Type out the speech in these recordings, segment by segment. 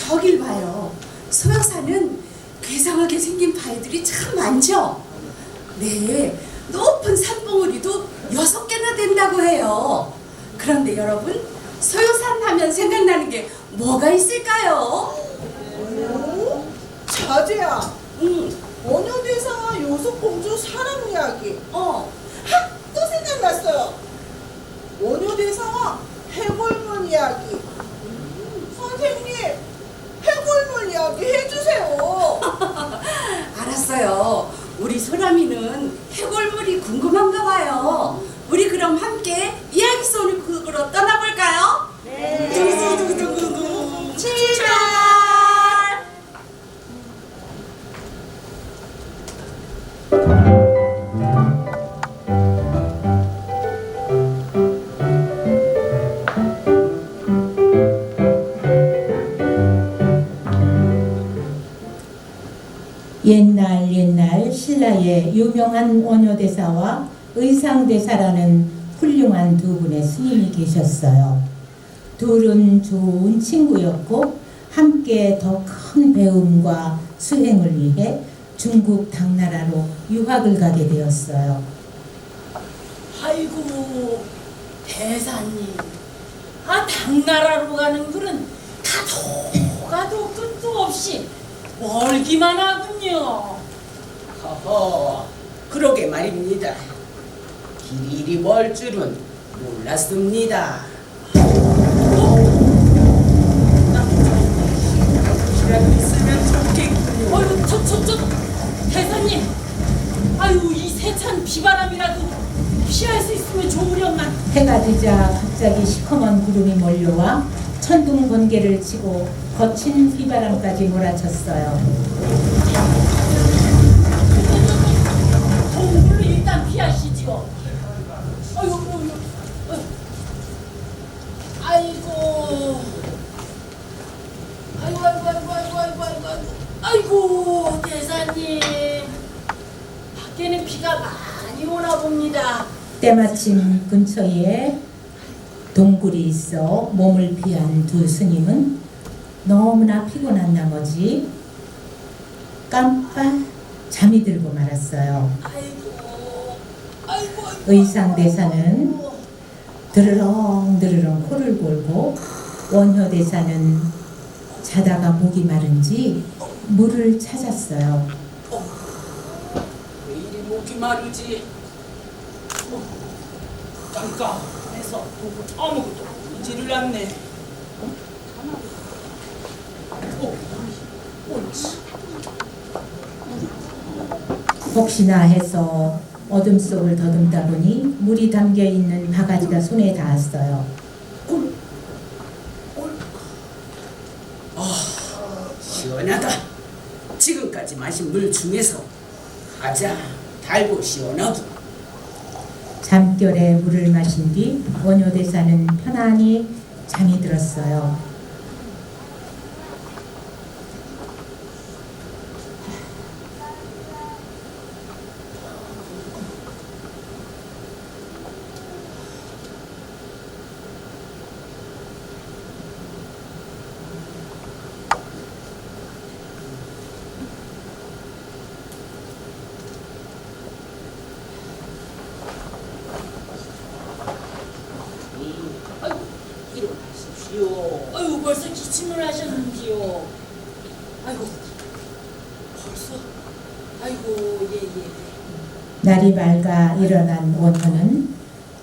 저길 봐요. 소요사는 괴상하게 생긴 바위들이 참 많죠? 네, 높은 산봉우리도 6개나 된다고 해요. 그런데 여러분, 소요산 하면 생각나는 게 뭐가 있을까요? 자제야, 원효대사와 요속공주 사랑 이야기. 또 생각났어요. 원효대사와 해골문 이야기. 선생님, 해골문 이야기 해주세요. 알았어요. 우리 소람이는 해골물이 궁금한가 봐요. 우리 그럼 함께 이야기 속으로 떠나볼까요? 네. 출발! 옛날 신라의 유명한 원효대사와 의상대사라는 훌륭한 두 분의 스님이 계셨어요. 둘은 좋은 친구였고 함께 더 큰 배움과 수행을 위해 중국 당나라로 유학을 가게 되었어요. 아이고 대사님, 당나라로 가는 길은 가도 끝도 없이 멀기만 하군요. 허허, 그러게 말입니다. 길이 이리 멀 줄은 몰랐습니다. 이라도 있으면 좋겠군요. 어휴, 저 대사님, 아유 이 세찬 비바람이라도 피할 수 있으면 좋으련만. 해가 지자 갑자기 시커먼 구름이 몰려와 천둥 번개를 치고 거친 비바람까지 몰아쳤어요. 동굴로 일단 피하시지요. 아이고, 아이고 대사님, 밖에는 비가 많이 오나 봅니다. 때마침 근처에 동굴이 있어 몸을 피한 두 스님은 너무나 피곤한 나머지 깜빡 잠이 들고 말았어요. 아이고. 의상대사는 드르렁 코를 골고 원효대사는 자다가 목이 마른지 물을 찾았어요. 왜 이리 목이 마르지? 깜깜해서 아무것도 보이지를 않네. 혹시나 해서 어둠 속을 더듬다 보니 물이 담겨 있는 바가지가 손에 닿았어요. 시원하다. 지금까지 마신 물 중에서 가장 달고 시원하고. 잠결에 물을 마신 뒤 원효대사는 편안히 잠이 들었어요. 일어나십시오. 아이고 벌써 기침을 하셨는지요. 아이고 벌써. 아이고 예. 날이 밝아 일어난 원효는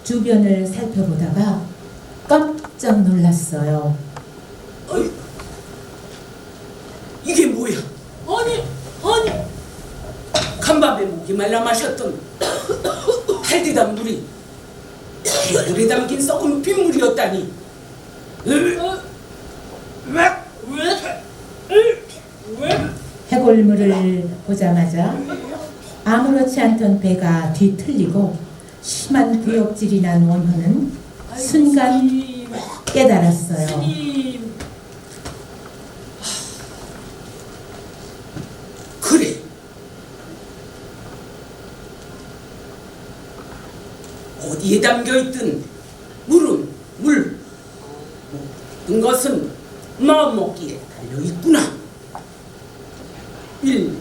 주변을 살펴보다가 깜짝 놀랐어요. 이게 뭐야? 아니 간밤에 목이 말라 마셨던 팔디단 물이 개울에 담긴 썩은 빗물이었다니. 왜? 해골물을 보자마자 아무렇지 않던 배가 뒤틀리고 심한 구역질이 난 원효는 순간 스님, 깨달았어요. 스님. 그래. 어디에 담겨있든 물은 물, 모든 것은 마음먹기에 달려있구나. 일체유심주.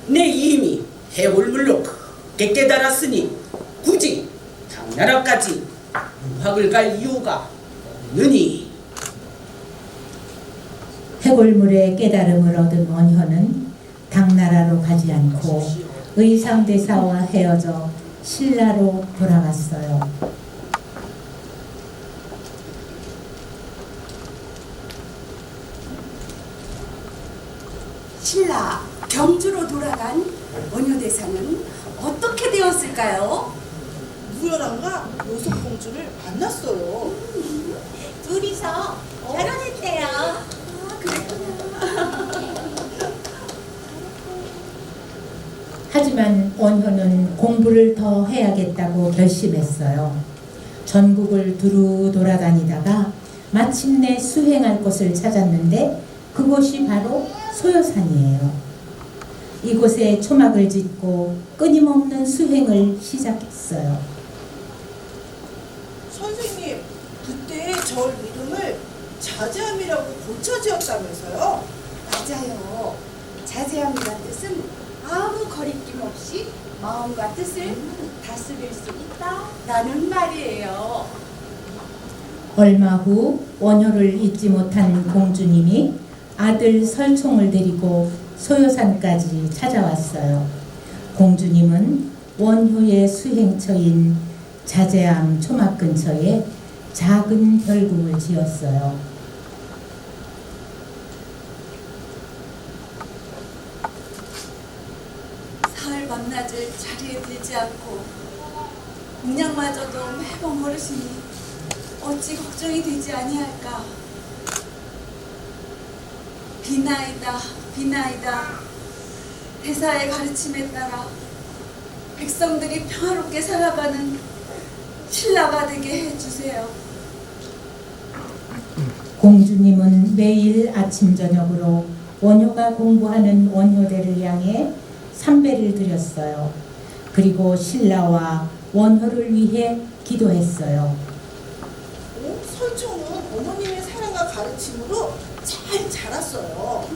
내 이미 해골물로 크게 깨달았으니 굳이 당나라까지 유학을 갈 이유가 없느니. 해골물의 깨달음을 얻은 원효는 당나라로 가지 않고 의상대사와 헤어져 신라로 돌아갔어요. 신라 경주로 돌아간 원효대사는 어떻게 되었을까요? 무열함과 요속공주를 만났어요. 둘이서 결혼했대요. 하지만 원효는 공부를 더 해야겠다고 결심했어요. 전국을 두루 돌아다니다가 마침내 수행할 곳을 찾았는데 그곳이 바로 소요산이에요. 이곳에 초막을 짓고 끊임없는 수행을 시작했어요. 선생님, 그때 절 이름을 자제함이라고 고쳐 지었다면서요? 맞아요. 자제함이란 뜻은 아무 거리낌 없이 마음과 뜻을 다스릴 수 있다라는 말이에요. 얼마 후 원효를 잊지 못한 공주님이 아들 설총을 데리고 소요산까지 찾아왔어요. 공주님은 원효의 수행처인 자제암 초막 근처에 작은 별궁을 지었어요. 사흘 밤낮을 자리에 들지 않고 문양마저도 매번 걸으시니 어찌 걱정이 되지 아니할까. 비나이다 비나이다. 대사의 가르침에 따라 백성들이 평화롭게 살아가는 신라가 되게 해주세요. 공주님은 매일 아침 저녁으로 원효가 공부하는 원효대를 향해 삼배를 드렸어요. 그리고 신라와 원효를 위해 기도했어요. 설총은 어머님의 사랑과 가르침으로 잘 자랐어요.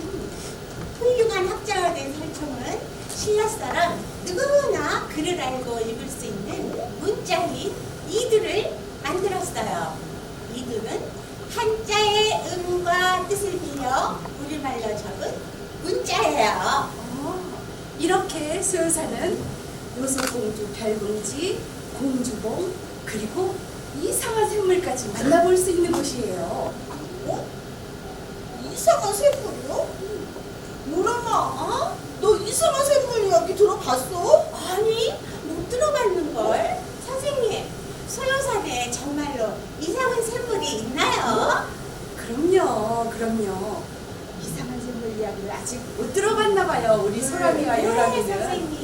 훌륭한 학자가 된 설총은 신라 사람 누구나 글을 알고 읽을 수 있는 문자인 이두를 만들었어요. 이두는 한자의 음과 뜻을 빌려 우리말로 적은 문자예요. 이렇게 소요사는 요소공주 별궁지, 공주봉, 그리고 이상한 생물까지 만나볼 수 있는 곳이에요. 이상한 샘물이요? 요람아, 너 이상한 샘물 이야기 들어봤어? 아니, 못 들어봤는걸? 선생님, 소요산에 정말로 이상한 샘물이 있나요? 그럼요. 이상한 생물 이야기를 아직 못 들어봤나 봐요. 우리 소람이와 네, 요람이는. 선생님.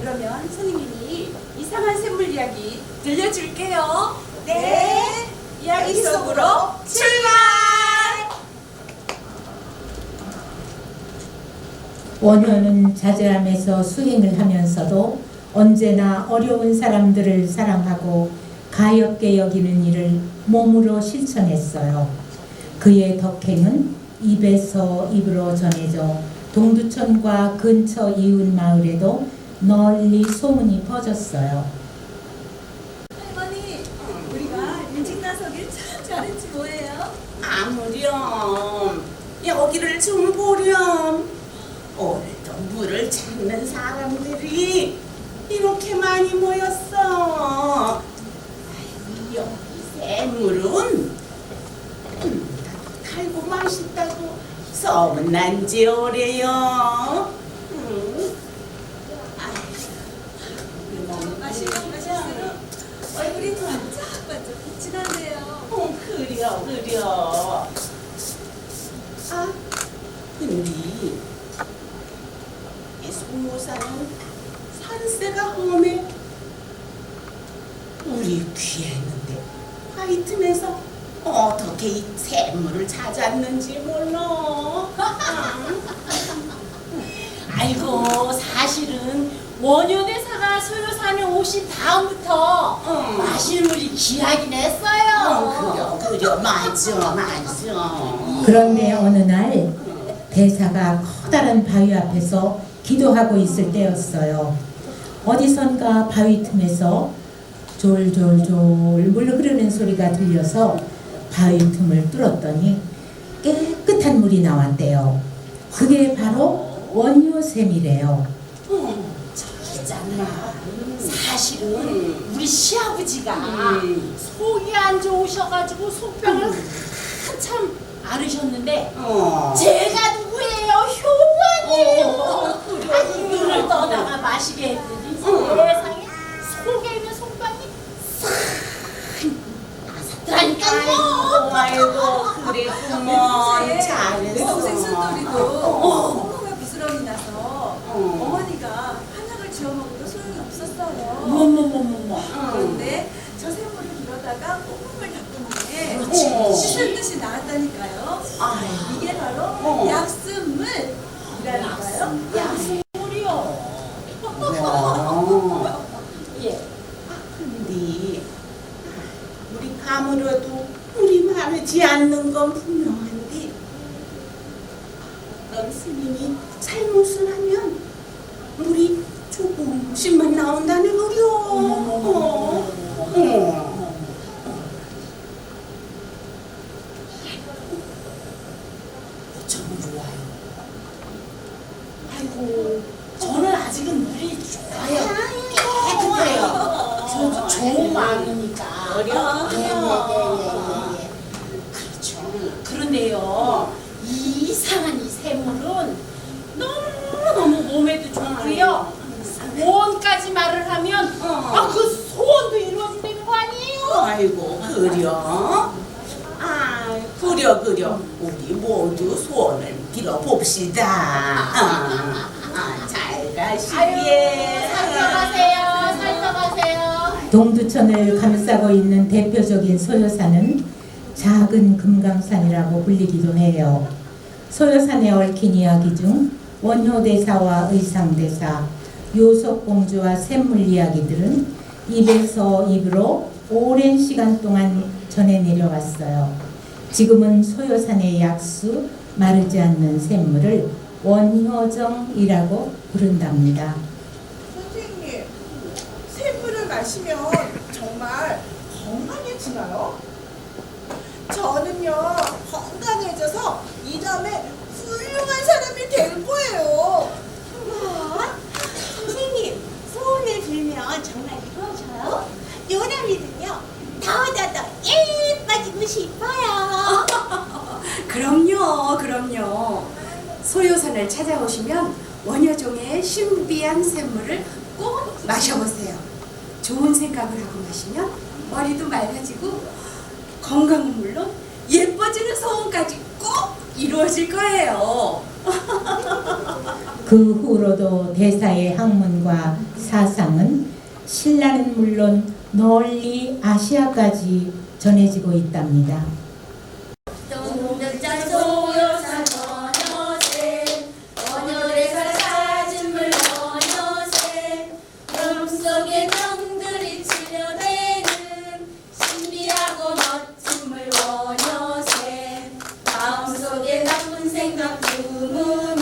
그러면 선생님이 이상한 생물 이야기 들려줄게요. 네. 이야기 속으로 출발! 원효는 자제함에서 수행을 하면서도 언제나 어려운 사람들을 사랑하고 가엾게 여기는 일을 몸으로 실천했어요. 그의 덕행은 입에서 입으로 전해져 동두천과 근처 이웃 마을에도 널리 소문이 퍼졌어요. 할머니, 우리가 일찍 나서길 참 잘했지 뭐예요? 아무렴 여기를 좀 보렴. 오늘도 물을 찾는 사람들이 이렇게 많이 모였어. 아이고, 여기 샘물은 달고 맛있다고 소문난 지 오래요. 마시면 얼굴이 반짝반짝 빛이 나네요. 그려. 아, 근데 이 소모사는 산세가 험해. 우리 귀했는데 하이튼에서 어떻게 이 샘물을 찾았는지 몰라. 아이고, 사실은 원효대사가 대사가 소요산에 오신 다음부터 마실 물이 귀하긴 했어요. 그려 맞아. 그런데 어느 날 대사가 커다란 바위 앞에서 기도하고 있을 때였어요. 어디선가 바위 틈에서 졸졸졸 물 흐르는 소리가 들려서 바위 틈을 뚫었더니 깨끗한 물이 나왔대요. 그게 바로 원효샘이래요. 있잖아. 사실은 우리 시아버지가 속이 안 좋으셔가지고 속병을 한참 앓으셨는데 제가 누구예요? 효부아니에요. 눈을 떠다가 마시게 했더니 세상에 속에 있는 속병이 싹 나섰더라니까요. 아이고 그랬구먼. 잘했어. 동생 순돌이도 콩콩가 부스럼이 나서 어머니가 한약을 지어 먹어도 소용이 없었어요. 그런데 저 샘물을 길어다가 콩콩을 닦았는데 씻은 듯이 나왔다니까요. 이게 바로 약습물이라니까요. 약물이요. 예. 근데 우리 가물어도 물이 마르지 않는 건 분명한데 그럼 스님이 잘못을 하면 물이 조금씩만 나온다는 거요. 어쩌면 좋아요. 아이고, 저는 아직은 물이 좋아요. 깨끗해요. 저 좋은 마음이니까. 그렇죠. 그런데요, 이 이상한 이 샘물은 너무너무 몸에도 좋고요. 소원까지 말을 하면 그 소원도 이루어진다는 거 아니에요? 아이고 그려. 그려. 우리 모두 소원을 빌어봅시다. 잘 가시게. 살펴가세요. 동두천을 감싸고 있는 대표적인 소요산은 작은 금강산이라고 불리기도 해요. 소요산에 얽힌 이야기 중 원효대사와 의상대사, 요속공주와 샘물 이야기들은 입에서 입으로 오랜 시간 동안 전해 내려왔어요. 지금은 소요산의 약수, 마르지 않는 샘물을 원효정이라고 부른답니다. 선생님, 샘물을 마시면 정말 건강해지나요? 저는요 건강해져서 이 다음에 훌륭한 사람이 될 거예요. 뭐? 선생님, 소원을 빌면 정말 이루어져요? 요람이는요, 더더 예뻐지고 싶어요. 그럼요. 소요산을 찾아오시면 원효종의 신비한 샘물을 꼭 마셔보세요. 좋은 생각을 하고 마시면 머리도 맑아지고 건강은 물론 예뻐지는 소원까지 꼭 이루어질 거예요. 그 후로도 대사의 학문과 사상은 신라는 물론 널리 아시아까지 전해지고 있답니다. 동백자 소요산 원효샘, 원효대사 찾은 물 원효샘, 마음속에 명들이 치려내는 신비하고 멋진 물 원효샘, 마음속에 나쁜 생각 드문